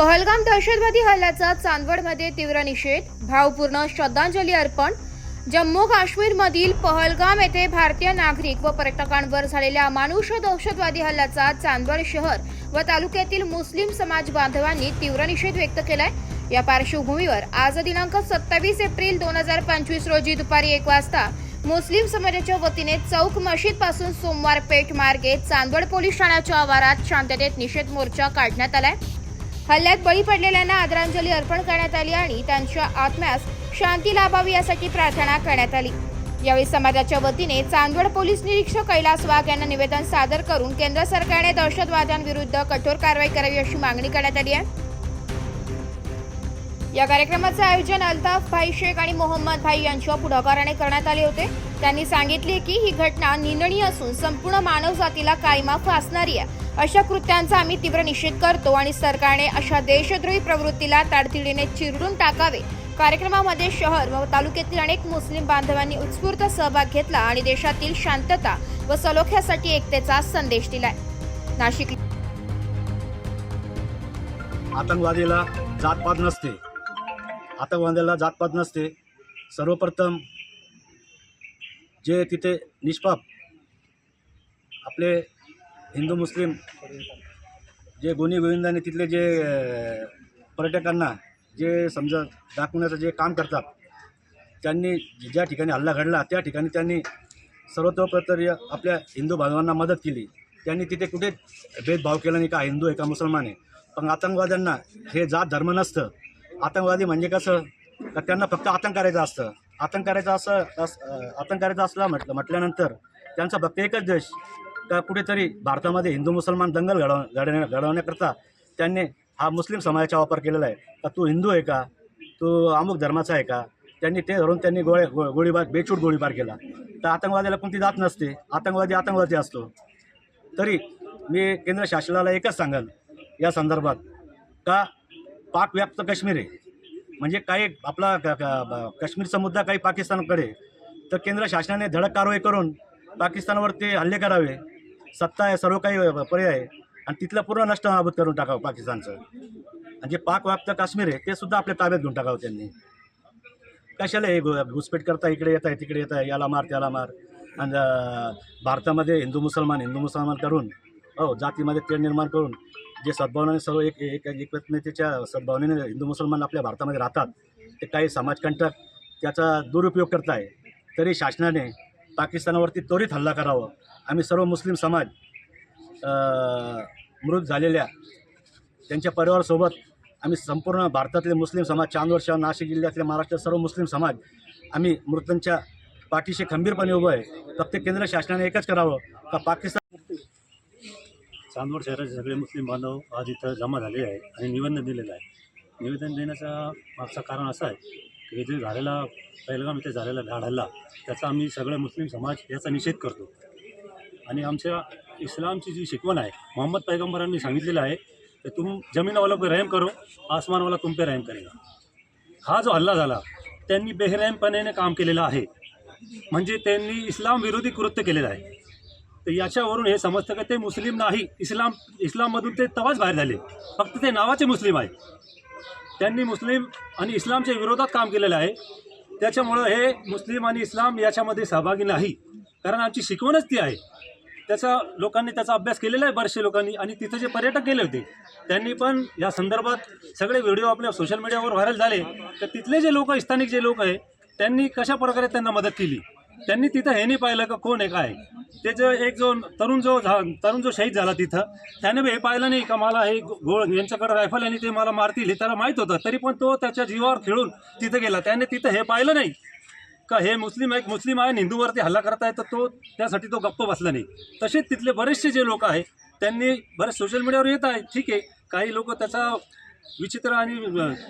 पहलगाम दहशतवादी हल्ल्याचा चांदवडमध्ये तीव्र निषेध, भावपूर्ण श्रद्धांजली अर्पण। जम्मू काश्मीरमधील पहलगाम येथे भारतीय नागरिक व पर्यटकांवर झालेल्या अमानुष दहशतवादी हल्ल्याचा चांदवड शहर व तालुक्यातील मुस्लिम समाज बांधवांनी तीव्र निषेध व्यक्त केलाय। या पार्श्वभूमीवर आज दिनांक 27 एप्रिल 2025 रोजी दुपारी 1 वाजता मुस्लिम समाजाच्या वतीने चौक मशीद पासून सोमवार पेठ मार्गे चांदवड पोलीस ठाण्याच्या आवारात शांततेत निषेध मोर्चा काढण्यात आलाय। हल्ल्यात बळी पडलेल्यांना आदरांजली अर्पण करण्यात आली आणि त्यांच्या आत्म्यास शांती लाभावी यासाठी प्रार्थना करण्यात आली। यावेळी समाजाच्या वतीने चांदवड पोलीस निरीक्षक कैलास वाघ यांना निवेदन सादर करून केंद्र सरकारने दहशतवाद्यांविरुद्ध कठोर कारवाई करावी अशी मागणी करण्यात आली आहे। या कार्यक्रमाचे आयोजन अल्ताफ भाई शेख आणि मोहम्मद भाई यांच्या पुढाकाराने करण्यात आले होते। त्यांनी सांगितले की ही घटना निंदनीय असून संपूर्ण मानवजातीला कायमा फासणारी आहे। अशा कृत्यांचा आम्ही तीव्र निषेध करतो आणि सरकारने अशा देशद्रोही प्रवृत्तीला तातडीने चिरडून टाकावे। कार्यक्रमामध्ये शहर व तालुक्यातील अनेक मुस्लिम बांधवांनी उत्स्फूर्त सहभाग घेतला आणि देशातील शांतता व सलोख्यासाठी एकतेचा संदेश दिलाय। नाशिक आतंकवादीला जातपात नसते, आतंकवाद्याला जातपात नसते। सर्वप्रथम जे तिथे निष्पाप आपले हिंदू मुस्लिम जे गुणी गोविंदाने तिथले जे पर्यटकांना जे समजा दाखवण्याचं जे काम करतात, त्यांनी ज्या ठिकाणी हल्ला घडला त्या ठिकाणी त्यांनी सर्वतोपरी आपल्या हिंदू बांधवांना मदत केली। त्यांनी तिथे कुठे भेदभाव केला नाही का हिंदू आहे का मुसलमान आहे। पण आतंकवाद्यांना हे जात धर्म नसतं। आतंकवादी म्हणजे कसं तर त्यांना फक्त आतंक करायचं असतं। आतंक करायचं असलं म्हटल्यानंतर त्यांचा फक्त एकच देश का कुठेतरी भारतामध्ये हिंदू मुसलमान दंगल घडवण्याकरता त्यांनी हा मुस्लिम समाजाचा वापर केलेला आहे। का तू हिंदू आहे का, तू अमुक धर्माचा आहे का, त्यांनी ते धरून त्यांनी गोळीबार बेछूट गोळीबार केला। तर आतंकवाद्याला कोणती जात नसते, आतंकवादी असतो। तरी मी केंद्र शासनाला एकच सांगाल या संदर्भात का पाक व्याप्त काश्मीर आहे म्हणजे काही आपला काश्मीरचा मुद्दा काही पाकिस्तानकडे, तर केंद्र शासनाने धडक कारवाई करून पाकिस्तानवरती हल्ले करावे। सत्ता आहे, सर्व काही पर्याय आहे आणि तिथलं पूर्ण नष्ट नाबूद करून टाकावं पाकिस्तानचं। आणि जे पाक व्याप्त काश्मीर आहे ते सुद्धा आपल्या ताब्यात घेऊन टाकावं त्यांनी। कशाला हे घुसपेट करता, इकडे येत आहे तिकडे येत आहे, याला मार त्याला मार। आणि भारतामध्ये हिंदू मुसलमान करून जातीमध्ये तेढ निर्माण करून जे सद्भावनेने सर्व एकमेकांच्या सद्भावनेने हिंदू मुसलमान आपल्या भारतामध्ये राहतात, ते काही समाजकंटक त्याचा दुरुपयोग करत आहे। तरी शासनाने पाकिस्तानावरती त्वरित हल्ला करावा। आम्ही सर्व मुस्लिम समाज मृत झालेल्या त्यांच्या परिवारासोबत आम्ही संपूर्ण भारतातले मुस्लिम समाज, चांदवड शहर, नाशिक जिल्ह्यातले, महाराष्ट्रात सर्व मुस्लिम समाज आम्ही मृतांच्या पाठीशी खंबीरपणे उभं आहे। फक्त केंद्र शासनाने एकच करावं का पाकिस्तान। चांदवड शहराचे सगळे मुस्लिम बांधव आज इथं जमा झाले आहे आणि निवेदन दिलेलं आहे। निवेदन देण्याचा मागचं कारण असं आहे की जे झालेला पहलगाम इथे झालेला हल्ला त्याचा आम्ही सगळे मुस्लिम समाज याचा निषेध करतो। आणि आमच्या इस्लामची जी शिकवण आहे, मोहम्मद पैगंबरांनी सांगितलेलं आहे की तुम जमीनवाला पे रहम करो, आसमानवाला तुम पे रहम करेगा। हा जो हल्ला झाला त्यांनी बेरहमपणाने काम केलेलं आहे, म्हणजे त्यांनी इस्लाम विरोधी कृत्य केलेलं आहे। तर याच्यावरून हे समजतं की ते मुस्लिम नाही, इस्लाममधून ते तवाच बाहेर झाले, फक्त ते नावाचे मुस्लिम आहे। त्यांनी मुस्लिम आणि इस्लामच्या विरोधात काम केलेलं आहे। त्याच्यामुळं हे मुस्लिम आणि इस्लाम याच्यामध्ये सहभागी नाही, कारण आमची शिकवणच ती आहे। लोकांनी त्याचा अभ्यास केलेला आहे बरेचसे लोकांनी। आणि तिथं जे पर्यटक गेले होते त्यांनी पण या संदर्भात सगळे व्हिडिओ आपल्या सोशल मीडियावर व्हायरल झाले। तर तिथले जे लोक, स्थानिक जे लोक आहे, त्यांनी कशा प्रकारे त्यांना मदत केली, त्यांनी तिथं हे नाही पाहिलं का कोण आहे काय। ते जो एक तरुण जो शहीद झाला तिथं, त्याने हे पाहिलं नाही का मला हे यांच्याकडे रायफल आणि ते मला मारतील हे त्याला माहीत होतं, तरी पण तो त्याच्या जीवावर खेळून तिथं गेला। त्याने तिथं हे पाहिलं नाही का हे मुस्लिम आहे हिंदूवरती हल्ला करत आहे, तर तो त्यासाठी तो गप्प बसला नाही। तसेच तिथले बरेचसे जे लोक आहे त्यांनी बरेच सोशल मीडियावर येत आहे, ठीक आहे, काही लोक त्याचा विचित्र आणि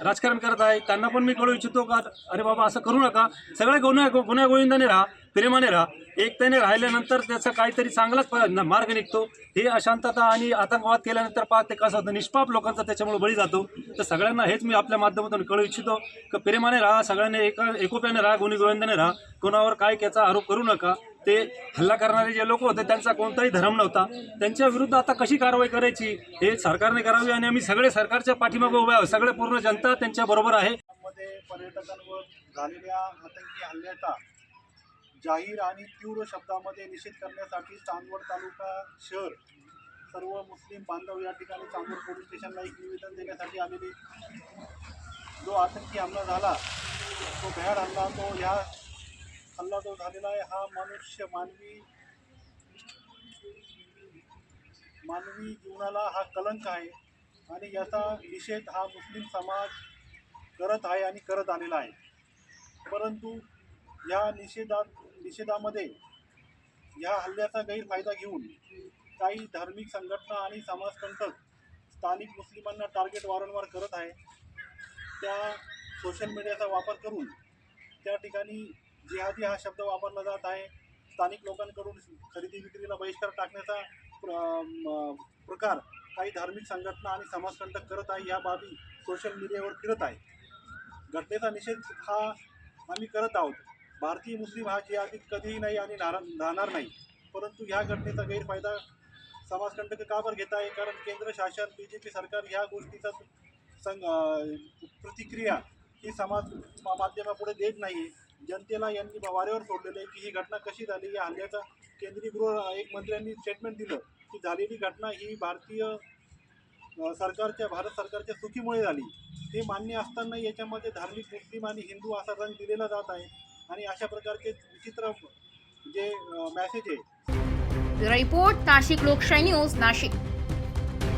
राजकारण करत आहे, त्यांना पण मी कळू इच्छितो का अरे बाबा असं करू नका। सगळे गुन्हा गोविंदाने राहा, प्रेमाने राहा, एकतेने राहिल्यानंतर त्याचा काहीतरी चांगलाच मार्ग निघतो। हे अशांतता आणि आतंकवाद केल्यानंतर ते कसं होतं, निष्पाप लोकांचा त्याच्यामुळे बळी जातो। तर सगळ्यांना हेच मी आपल्या माध्यमातून कळू इच्छितो की प्रेमाने राहा, सगळ्यांनी एकोप्याने राहा, गुणी गोविंदाने राहा, कोणावर काय याचा आरोप करू नका। ते हल्ला करणारे जे लोक होते त्यांचा कोणताही धर्म नव्हता. त्यांच्या विरुद्ध आता कशी कारवाई करायची हे सरकारने करावी आणि आम्ही सगळे सरकारच्या पाठीमागे उभे आहोत. सगळे पूर्ण जनता त्यांच्या बरोबर आहे. मध्ये पर्यटकांवर झालेल्या आतंकी हल्ल्याचा जाहीर आणि तीव्र शब्दामध्ये निषेध करण्यासाठी चांदवड तालुका शहर सर्व मुस्लिम बांधव या ठिकाणी चांदवड पोलीस स्टेशनला एक निवेदन देण्यासाठी आलेले. जो आतंकी हमला झाला तो भ्याड हल्ला, हल्ला जो झालेला आहे हा मानवी जीवनाला हा कलंक आहे आणि याचा निषेध हा मुस्लिम समाज करत आहे आणि करत आलेला आहे. परंतु या निषेधामध्ये या हल्ल्याचा गैरफायदा घेऊन काही धार्मिक संघटना आणि समाजकंटक स्थानिक मुस्लिमांना टार्गेट वारंवार करत आहे. त्या सोशल मीडियाचा वापर करून त्या ठिकाणी जिहादी हा शब्द वापरला जात आहे. स्थानिक लोकांकडून खरेदी विक्रीला बहिष्कार टाकण्याचा प्रकार काही धार्मिक संघटना आणि समाजकंटक करत आहे. या बाबी सोशल मीडियावर फिरत आहे. घटनेचा निषेध हा आम्ही करत आहोत. भारतीय मुस्लिम हा जिहादी कधीही नाही आणि राहणार नाही. परंतु ह्या घटनेचा गैरफायदा समाजकंटक का बरं घेत आहे? कारण केंद्र शासन BJP सरकार ह्या गोष्टीचा प्रतिक्रिया ही समाज माध्यमापुढे देत नाही. जनतेला यांनी वारेवर सोडलेलं आहे की ही घटना कशी झाली. या हल्ल्याचा केंद्रीय गृह एक मंत्र्यांनी स्टेटमेंट दिलं की झालेली घटना ही भारत सरकारच्या चुकीमुळे झाली. हे मान्य असताना याच्यामध्ये धार्मिक मुस्लिम आणि हिंदू असा रंग दिलेला जात आहे आणि अशा प्रकारचे विचित्र जे मॅसेज आहे. ब्युरो रिपोर्ट, नाशिक लोकशाही न्यूज, नाशिक.